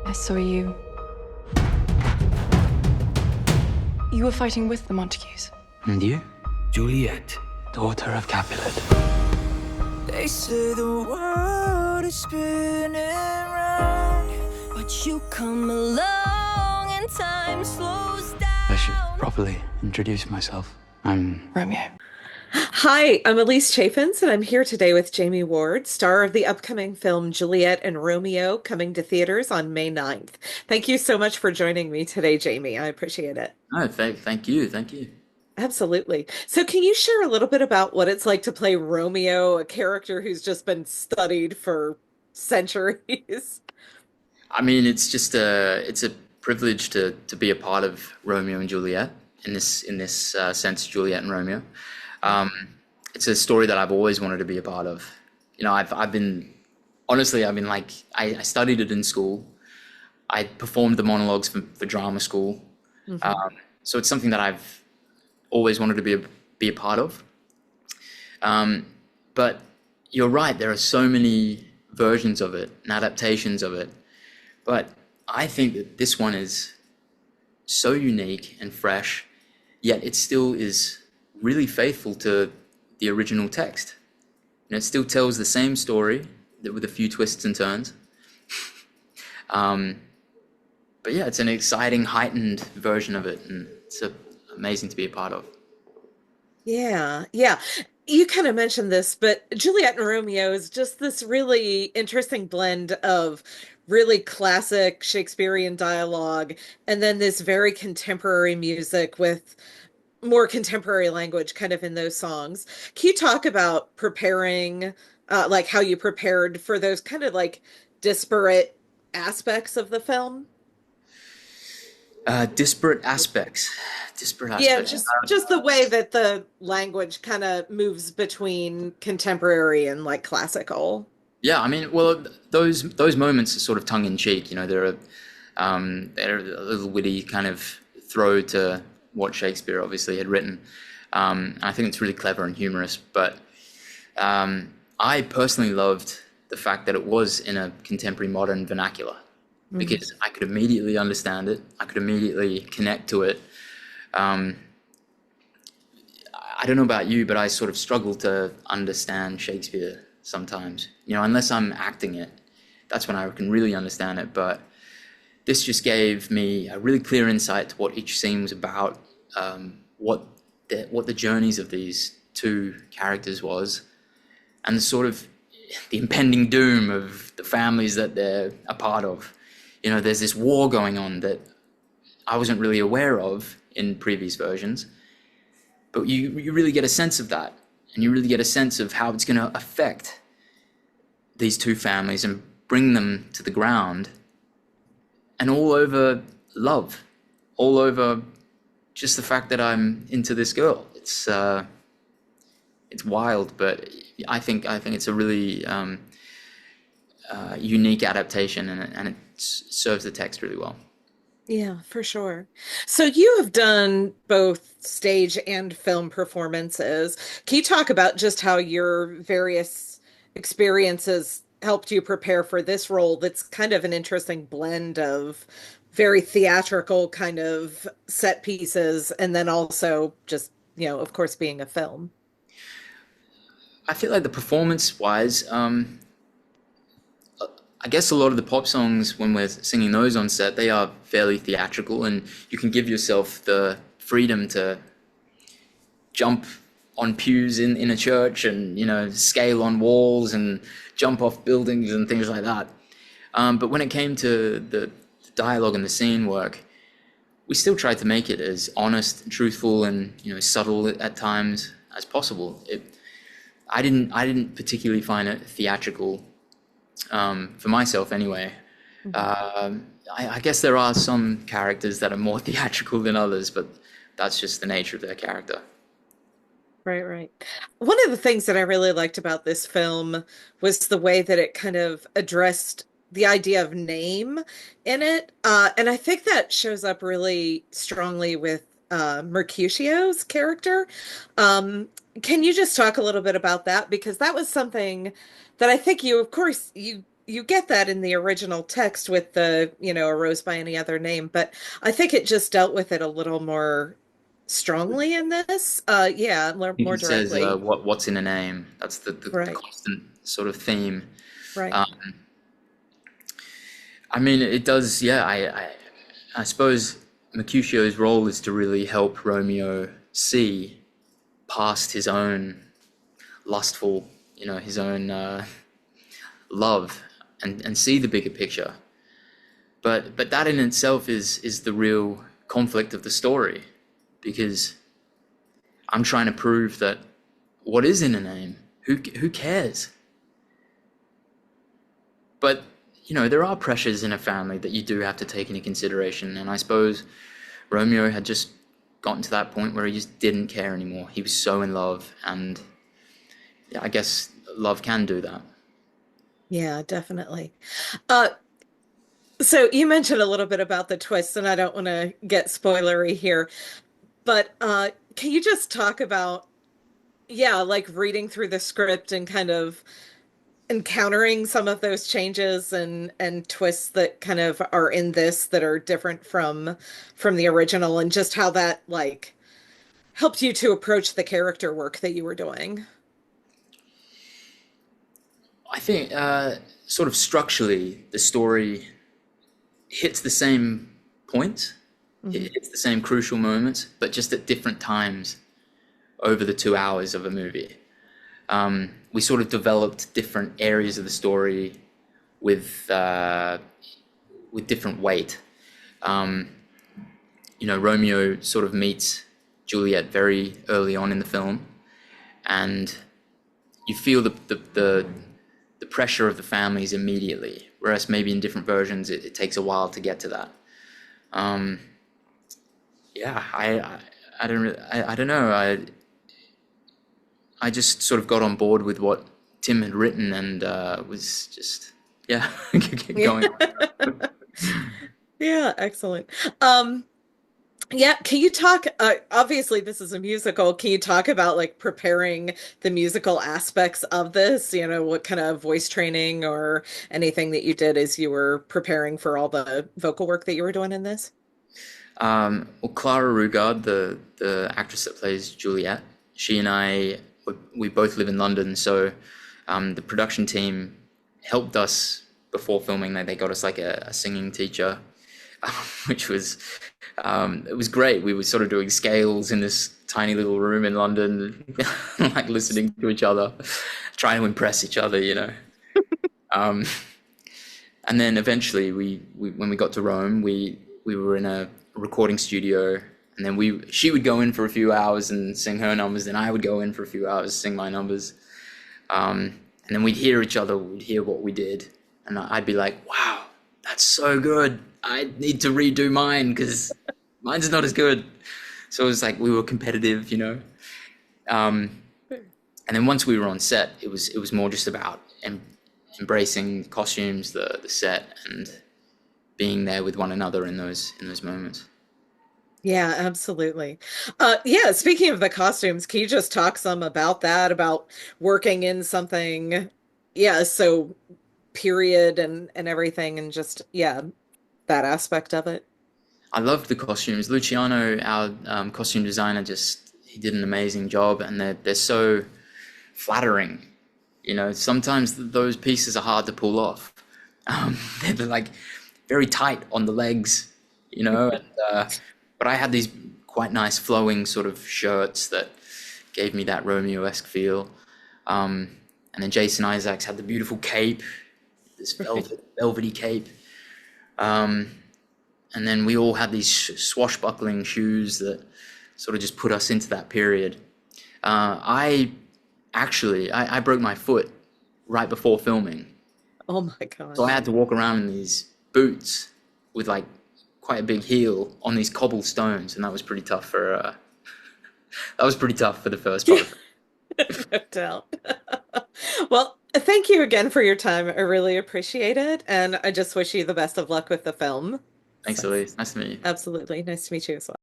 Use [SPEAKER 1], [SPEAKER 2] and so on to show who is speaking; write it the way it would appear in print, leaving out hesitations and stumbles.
[SPEAKER 1] I saw you. You were fighting with the Montagues.
[SPEAKER 2] And you?
[SPEAKER 3] Juliet.
[SPEAKER 2] Daughter of Capulet.
[SPEAKER 3] They say the world is spinning round, but you come along and time slows down.
[SPEAKER 2] I should properly introduce myself. I'm
[SPEAKER 1] Romeo.
[SPEAKER 4] Hi, I'm Alise Chaffins, and I'm here today with Jamie Ward, star of the upcoming film Juliet and Romeo, coming to theaters on May 9th. Thank you so much for joining me today, Jamie. I appreciate it.
[SPEAKER 5] No, thank you, thank you.
[SPEAKER 4] Absolutely. So, can you share a little bit about what it's like to play Romeo, a character who's just been studied for centuries?
[SPEAKER 5] I mean, it's a privilege to be a part of Romeo and Juliet in this sense, Juliet and Romeo. It's a story that I've always wanted to be a part of. You know, I've been honestly, I've been like I studied it in school. I performed the monologues for drama school. So it's something that I've always wanted to be a part of. But you're right, there are so many versions of it and adaptations of it. But I think that this one is so unique and fresh, yet it still is really faithful to the original text. And it still tells the same story with a few twists and turns. But yeah, it's an exciting, heightened version of it, and it's amazing to be a part of.
[SPEAKER 4] Yeah, yeah. You kind of mentioned this, but Juliet and Romeo is just this really interesting blend of really classic Shakespearean dialogue and then this very contemporary music with more contemporary language kind of in those songs. Can you talk about preparing, like how you prepared for those kind of like disparate aspects of the film?
[SPEAKER 5] Disparate aspects. Disparate
[SPEAKER 4] Yeah,
[SPEAKER 5] aspects.
[SPEAKER 4] just the way that the language kind of moves between contemporary and like classical.
[SPEAKER 5] Yeah, I mean, well, those moments are sort of tongue in cheek. You know, they're a little witty kind of throw to what Shakespeare obviously had written. And I think it's really clever and humorous. But I personally loved the fact that it was in a contemporary modern vernacular, because I could immediately understand it. I could immediately connect to it. I don't know about you, but I sort of struggle to understand Shakespeare sometimes. You know, unless I'm acting it, that's when I can really understand it. But this just gave me a really clear insight to what each scene was about, what the journeys of these two characters was, and the sort of the impending doom of the families that they're a part of. You know, there's this war going on that I wasn't really aware of in previous versions, but you really get a sense of that, and you really get a sense of how it's going to affect these two families and bring them to the ground, and all over love, all over just the fact that I'm into this girl. It's wild, but I think it's a really unique adaptation, and it serves the text really well.
[SPEAKER 4] Yeah, for sure. So you have done both stage and film performances. Can you talk about just how your various experiences helped you prepare for this role that's kind of an interesting blend of very theatrical kind of set pieces and then also just, of course, being a film?
[SPEAKER 5] I feel like the performance-wise, I guess a lot of the pop songs, when we're singing those on set, they are fairly theatrical, and you can give yourself the freedom to jump on pews in a church and, scale on walls and jump off buildings and things like that. But when it came to the dialogue and the scene work, we still tried to make it as honest and truthful and, subtle at times as possible. I didn't particularly find it theatrical. For myself anyway. I guess there are some characters that are more theatrical than others, but that's just the nature of their character.
[SPEAKER 4] Right, right. One of the things that I really liked about this film was the way that it kind of addressed the idea of name in it. And I think that shows up really strongly with Mercutio's character. Can you just talk a little bit about that? Because that was something that I think of course, you you get that in the original text with the, a rose by any other name, but I think it just dealt with it a little more strongly in this. Yeah, more
[SPEAKER 5] It says
[SPEAKER 4] directly.
[SPEAKER 5] what's in a name. That's the
[SPEAKER 4] Right,
[SPEAKER 5] constant sort of theme.
[SPEAKER 4] right.
[SPEAKER 5] Um, I mean, it does. Yeah, I suppose Mercutio's role is to really help Romeo see past his own lustful, his own love, and see the bigger picture. But that in itself is the real conflict of the story, because I'm trying to prove that what is in a name? Who cares? But there are pressures in a family that you do have to take into consideration, and I suppose Romeo had just gotten to that point where he just didn't care anymore. He was so in love, and yeah, I guess love can do that.
[SPEAKER 4] Yeah, definitely. Uh, so you mentioned a little bit about the twist, and I don't want to get spoilery here, but can you just talk about, yeah, like reading through the script and kind of encountering some of those changes and twists that kind of are in this that are different from the original, and just how that like helped you to approach the character work that you were doing.
[SPEAKER 5] I think sort of structurally, the story hits the same point.
[SPEAKER 4] Hmm.
[SPEAKER 5] It hits the same crucial moments, but just at different times over the 2 hours of a movie. We sort of developed different areas of the story with different weight. Romeo sort of meets Juliet very early on in the film, and you feel the pressure of the families immediately, whereas maybe in different versions it takes a while to get to that. Yeah, I don't really, I don't know. I just sort of got on board with what Tim had written, and was just, yeah, going.
[SPEAKER 4] Yeah, excellent. Yeah, can you talk, obviously this is a musical. Can you talk about like preparing the musical aspects of this? What kind of voice training or anything that you did as you were preparing for all the vocal work that you were doing in this?
[SPEAKER 5] Well, Clara Rugard, the actress that plays Juliet, she and I, we both live in London, so the production team helped us before filming. They got us like a singing teacher, which was it was great. We were sort of doing scales in this tiny little room in London, like listening to each other, trying to impress each other. Um, and then eventually, we when we got to Rome, we were in a recording studio, and then she would go in for a few hours and sing her numbers, then I would go in for a few hours, sing my numbers, and then we'd hear each other, we'd hear what we did, and I'd be like, wow, that's so good. I need to redo mine because mine's not as good. So it was like we were competitive. And then once we were on set, it was more just about embracing costumes, the set, and being there with one another in those moments.
[SPEAKER 4] Yeah, absolutely. Yeah, speaking of the costumes, can you just talk some about that, about working in something, yeah, so period and everything, and just, yeah, that aspect of it?
[SPEAKER 5] I loved the costumes. Luciano, our costume designer, just he did an amazing job, and they're so flattering. Sometimes those pieces are hard to pull off. They're like very tight on the legs, and, but I had these quite nice flowing sort of shirts that gave me that Romeo-esque feel. And then Jason Isaacs had the beautiful cape, this velvety cape. And then we all had these swashbuckling shoes that sort of just put us into that period. I broke my foot right before filming.
[SPEAKER 4] Oh my gosh.
[SPEAKER 5] So I had to walk around in these boots with like quite a big heel on these cobblestones, and that was pretty tough for the first part.
[SPEAKER 4] No doubt. Well, thank you again for your time. I really appreciate it. And I just wish you the best of luck with the film.
[SPEAKER 5] Thanks,
[SPEAKER 4] So,
[SPEAKER 5] Elise. Nice to meet you.
[SPEAKER 4] absolutely. Nice to meet you as well.